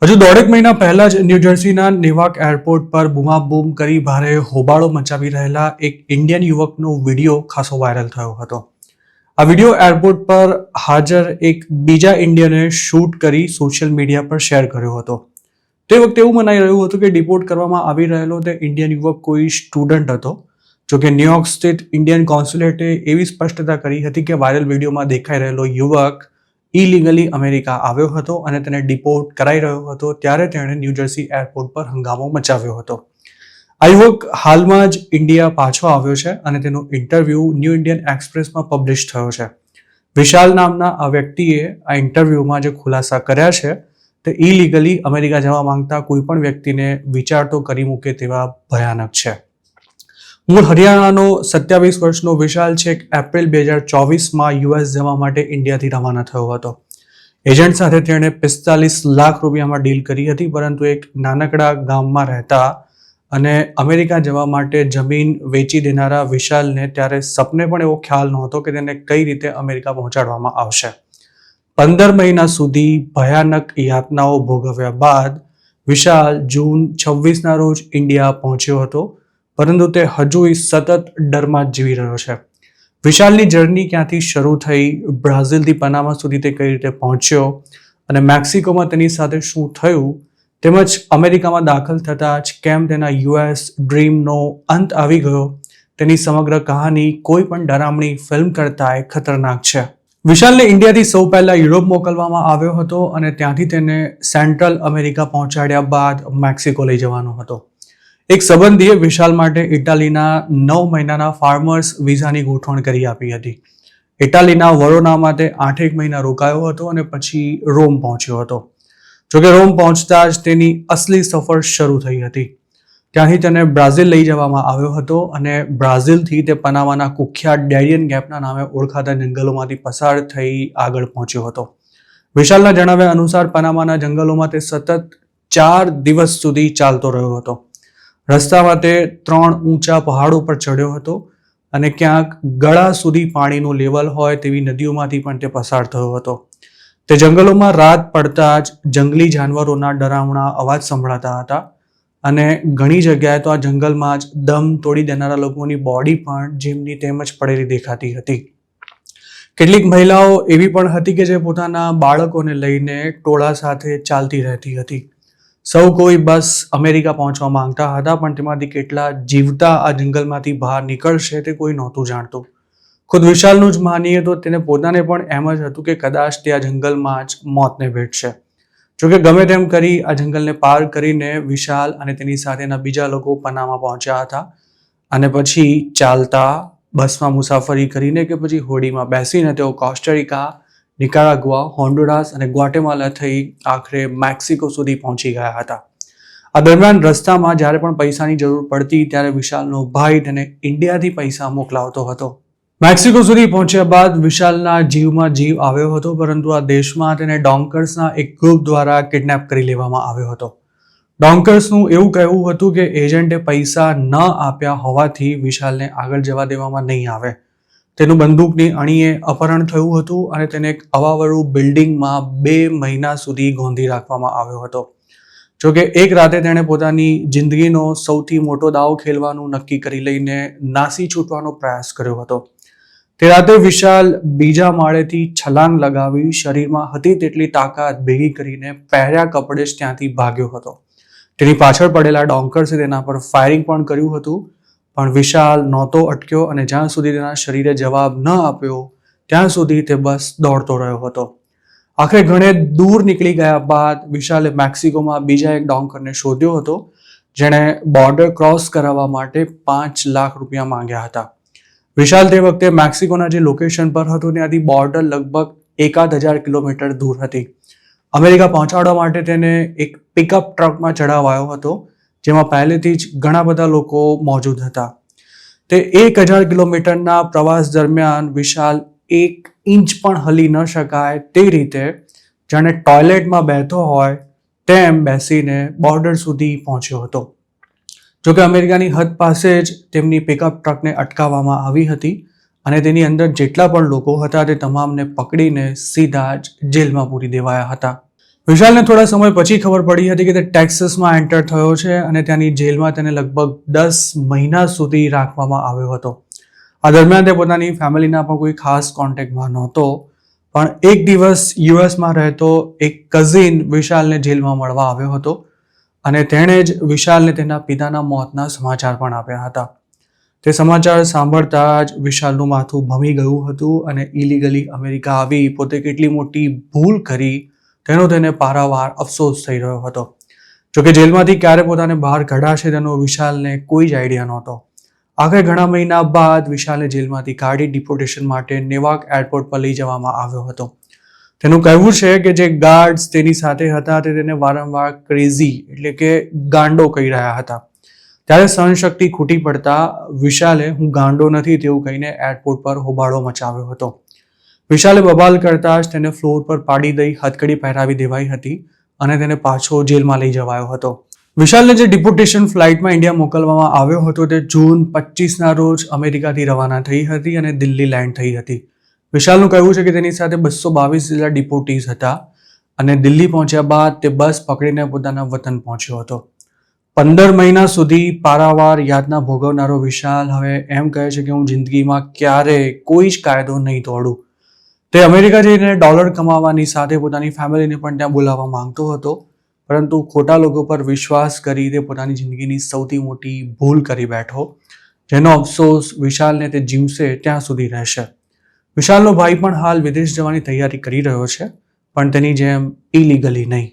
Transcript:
હજુ દોઢેક મહિના પહેલા જ ન્યૂજર્સીના નેવાક એરપોર્ટ પર બૂમાબૂમ કરી ભારે હોબાળો મચાવી રહેલા એક ઇન્ડિયન યુવકનો વિડીયો ખાસો વાયરલ થયો હતો. આ વિડીયો એરપોર્ટ પર હાજર એક બીજા ઇન્ડિયને શૂટ કરી સોશિયલ મીડિયા પર શેર કર્યો હતો. તે વખતે એવું મનાઈ રહ્યું હતું કે ડિપોર્ટ કરવામાં આવી રહેલો તે ઇન્ડિયન યુવક કોઈ સ્ટુડન્ટ હતો. જોકે ન્યુયોર્ક સ્થિત ઇન્ડિયન કોન્સ્યુલેટે એવી સ્પષ્ટતા કરી હતી કે વાયરલ વિડીયોમાં દેખાઈ રહેલો યુવક ઇલીગલી અમેરિકા આવ્યો હતો અને તેને ડિપોર્ટ કરાઈ રહ્યો હતો ત્યારે તેણે ન્યૂજર્સી એરપોર્ટ પર હંગામો મચાવ્યો હતો. આ યુવક હાલમાં જ ઇન્ડિયા પાછો આવ્યો છે અને તેનો ઇન્ટરવ્યૂ ન્યૂ ઇન્ડિયન એક્સપ્રેસમાં પબ્લિશ થયો છે. વિશાલ નામના આ વ્યક્તિએ આ ઇન્ટરવ્યૂમાં જે ખુલાસા કર્યા છે તે ઇલીગલી અમેરિકા જવા માંગતા કોઈ પણ વ્યક્તિને વિચારતો કરી મૂકે તેવા ભયાનક છે. મૂળ હરિયાણાનો 27 વર્ષનો વિશાલ છેક એપ્રિલ 2024માં યુએસ જવા માટે ઇન્ડિયાથી રવાના થયો હતો. એજન્ટ સાથે તેણે 45 લાખ રૂપિયામાં ડીલ કરી હતી, પરંતુ એક નાનકડા ગામમાં રહેતા અને અમેરિકા જવા માટે જમીન વેચી દેનારા વિશાલને ત્યારે સપને પણ એવો ખ્યાલ નહોતો કે તેને કઈ રીતે અમેરિકા પહોંચાડવામાં આવશે. 15 મહિના સુધી ભયાનક યાતનાઓ ભોગવ્યા બાદ વિશાલ જૂન 26ના રોજ ઇન્ડિયા પહોંચ્યો હતો, પરંતુ તે હજુ સતત ડરમાં જ જીવી રહ્યો છે. વિશાલની જર્ની ક્યાંથી શરૂ થઈ, બ્રાઝિલથી પનામા સુધી તે કઈ રીતે પહોંચ્યો અને મેક્સિકોમાં તેની સાથે શું થયું, તેમજ અમેરિકામાં દાખલ થતાં જ કેમ તેના યુએસ ડ્રીમનો અંત આવી ગયો, તેની સમગ્ર કહાની કોઈ પણ ડરામણી ફિલ્મ કરતાંય ખતરનાક છે. વિશાલને ઇન્ડિયાથી સૌ પહેલા યુરોપ મોકલવામાં આવ્યો હતો અને ત્યાંથી તેને સેન્ટ્રલ અમેરિકા પહોંચાડ્યા બાદ મેક્સિકો લઈ જવાનો હતો. એક સંબંધીએ વિશાલ માટે ઇટાલીના 9 મહિનાના ફાર્મર્સ વિઝાની ગોઠવણ કરી આપી હતી. ઇટાલીના વરોનામાં તે 8 મહિના રોકાયો હતો અને પછી રોમ પહોંચ્યો હતો. જોકે રોમ પહોંચતા જ તેની અસલી સફર શરૂ થઈ હતી. ત્યાંથી તેને બ્રાઝિલ લઈ જવામાં આવ્યો હતો અને બ્રાઝિલથી તે પનામાના કુખ્યાત ડેરિયન ગેપના નામે ઓળખાતા જંગલોમાંથી પસાર થઈ આગળ પહોંચ્યો હતો. વિશાલના જણાવ્યા અનુસાર પનામાના જંગલોમાં તે સતત 4 દિવસ સુધી ચાલતો રહ્યો હતો. રસ્તામાં તે 3 ઊંચા પહાડો પર ચડ્યો હતો અને ક્યાંક ગળા સુધી પાણીનું લેવલ હોય તેવી નદીઓમાંથી પણ તે પસાર થયો હતો. તે જંગલોમાં રાત પડતા જ જંગલી જાનવરોના ડરાવણા અવાજ સંભળાતા હતા અને ઘણી જગ્યાએ તો આ જંગલમાં જ દમ તોડી દેનારા લોકોની બોડી પણ જેમની તેમ જ પડેલી દેખાતી હતી. કેટલીક મહિલાઓ એવી પણ હતી કે જે પોતાના બાળકોને લઈને ટોળા સાથે ચાલતી રહેતી હતી. સૌ કોઈ બસ અમેરિકા પહોંચવા માંગતા હતા, પણ તેમાંથી કેટલા જીવતા આ જંગલમાંથી બહાર નીકળશે તે કોઈ નહોતું જાણતું. ખુદ વિશાલનું જ માનીએ તો તેને પોતાને પણ એમ જ હતું કે કદાચ તે આ જંગલમાં જ મોતને ભેટશે. જોકે ગમે તેમ કરી આ જંગલને પાર કરીને વિશાલ અને તેની સાથેના બીજા લોકો પનામા પહોંચ્યા હતા અને પછી ચાલતા, બસમાં મુસાફરી કરીને કે પછી હોડીમાં બેસીને તેઓ કોસ્ટારિકા, નિકારાગુઆ, હોન્ડુરાસ અને ગ્વાટેમાલા થઈ આખરે મેક્સિકો સુધી પહોંચી ગયા હતા. આ દરમિયાન રસ્તામાં જ્યારે પણ પૈસાની જરૂર પડતી ત્યારે વિશાલનો ભાઈ તેને ઇન્ડિયાથી પૈસા મોકલાવતો હતો. મેક્સિકો સુધી પહોંચ્યા બાદ વિશાલના જીવમાં જીવ આવ્યો હતો, પરંતુ આ દેશમાં તેને ડોન્કર્સના એક ગ્રુપ દ્વારા કિડનેપ કરી લેવામાં આવ્યો હતો. ડોન્કર્સનું એવું કહેવું હતું કે એજન્ટે પૈસા ન આપ્યા હોવાથી વિશાલને આગળ જવા દેવામાં નહીં આવે. તેનું બંદૂકની અણીએ અપહરણ થયું હતું અને તેને એક અવાવરું બિલ્ડિંગમાં 2 મહિના સુધી ગોંધી રાખવામાં આવ્યો હતો. જોકે એક રાતે તેણે પોતાની જિંદગીનો સૌથી મોટો દાવ ખેલવાનું નક્કી કરી લઈને નાસી છૂટવાનો પ્રયાસ કર્યો હતો. તે રાતે વિશાલ બીજા માળેથી છલાંગ લગાવી શરીરમાં હતી તેટલી તાકાત ભેગી કરીને પહેર્યા કપડે જ ત્યાંથી ભાગ્યો હતો. તેની પાછળ પડેલા ડોન્કર્સે તેના પર ફાયરિંગ પણ કર્યું હતું, પણ વિશાલ નહોતો અટક્યો અને જ્યાં સુધી તેના શરીરે જવાબ ન આપ્યો ત્યાં સુધી તે બસ દોડતો રહ્યો હતો. આખરે ઘણે દૂર નીકળી ગયા બાદ વિશાલે મેક્સિકોમાં બીજા એક ડોન્કરને શોધ્યો હતો, જેણે બોર્ડર ક્રોસ કરાવવા માટે 5 લાખ રૂપિયા માંગ્યા હતા. વિશાલ તે વખતે મેક્સિકોના જે લોકેશન પર હતો ત્યાંથી બોર્ડર લગભગ 1000 કિલોમીટર દૂર હતી. અમેરિકા પહોંચાડવા માટે તેને એક પિકઅપ ટ્રકમાં ચડાવાયો હતો, જેમાં પહેલેથી જ ઘણા બધા લોકો મોજૂદ હતા. તે 1000 કિલોમીટરના પ્રવાસ દરમિયાન વિશાલ 1 ઇંચ પણ હલી ન શકાય તે રીતે જાણે ટોયલેટમાં બેઠો હોય તેમ બેસીને બોર્ડર સુધી પહોંચ્યો હતો. જોકે અમેરિકાની હદ પાસે જ તેમની પિકઅપ ટ્રકને અટકાવવામાં આવી હતી અને તેની અંદર જેટલા પણ લોકો હતા તે તમામને પકડીને સીધા જ જેલમાં પૂરી દેવાયા હતા. વિશાલને થોડા સમય પછી ખબર પડી હતી કે તે ટેક્સાસમાં એન્ટર થયો છે અને ત્યાંની જેલમાં તેને લગભગ 10 મહિના સુધી રાખવામાં આવ્યો હતો. આ દરમિયાન તે પોતાની ફેમિલીના પણ કોઈ ખાસ કોન્ટેક્ટમાં નહોતો, પણ એક દિવસ યુએસમાં રહેતો એક કઝિન વિશાલને જેલમાં મળવા આવ્યો હતો અને તેણે જ વિશાલને તેના પિતાના મોતના સમાચાર પણ આપ્યા હતા. તે સમાચાર સાંભળતા જ વિશાલનું માથું ભમી ગયું હતું અને ઇલીગલી અમેરિકા આવી પોતે કેટલી મોટી ભૂલ કરી તેનો તેને પારાવાર અફસોસ થઈ રહ્યો હતો. જોકે જેલમાંથી ક્યારે પોતાને બહાર કઢાશે તેનો વિશાલને કોઈ જ આઈડિયા નહોતો. આખરે ઘણા મહિના બાદ વિશાલને જેલમાંથી કાઢી ડિપોર્ટેશન માટે નેવાક એરપોર્ટ પર લઈ જવામાં આવ્યો હતો. તેનું કહેવું છે કે જે ગાર્ડ્સ તેની સાથે હતા તે તેને વારંવાર ક્રેઝી એટલે કે ગાંડો કહી રહ્યા હતા. ત્યારે સહનશક્તિ ખૂટી પડતા વિશાલે હું ગાંડો નથી તેવું કહીને એરપોર્ટ પર હોબાળો મચાવ્યો હતો. વિશાલે બબાલ કરતા જ તેને ફ્લોર પર પાડી દઈ હથકડી પહેરાવી દેવાઈ હતી અને તેને પાછો જેલમાં લઈ જવાયો હતો. વિશાલને જે ડિપોર્ટેશન ફ્લાઇટમાં ઇન્ડિયા મોકલવામાં આવ્યો હતો તે જૂન 25ના રોજ અમેરિકાથી રવાના થઈ હતી અને દિલ્હી લેન્ડ થઈ હતી. વિશાલનું કહેવું છે કે તેની સાથે 222 જેટલા ડિપોર્ટીઝ હતા અને દિલ્હી પહોંચ્યા બાદ તે બસ પકડીને પોતાના વતન પહોંચ્યો હતો. 15 મહિના સુધી પારાવાર યાતના ભોગવનારો વિશાલ હવે એમ કહે છે કે હું જિંદગીમાં ક્યારેય કોઈ જ કાયદો નહીં તોડું. તે અમેરિકા જઈને ડોલર કમાવાની સાથે પોતાની ફેમિલીને પણ ત્યાં બોલાવવા માંગતો હતો, પરંતુ ખોટા લોકો પર વિશ્વાસ કરી તે પોતાની જિંદગીની સૌથી મોટી ભૂલ કરી બેઠો, જેનો અફસોસ વિશાલને તે જીવશે ત્યાં સુધી રહેશે. વિશાલનો ભાઈ પણ હાલ વિદેશ જવાની તૈયારી કરી રહ્યો છે, પણ તેની જેમ ઇલીગલી નહીં.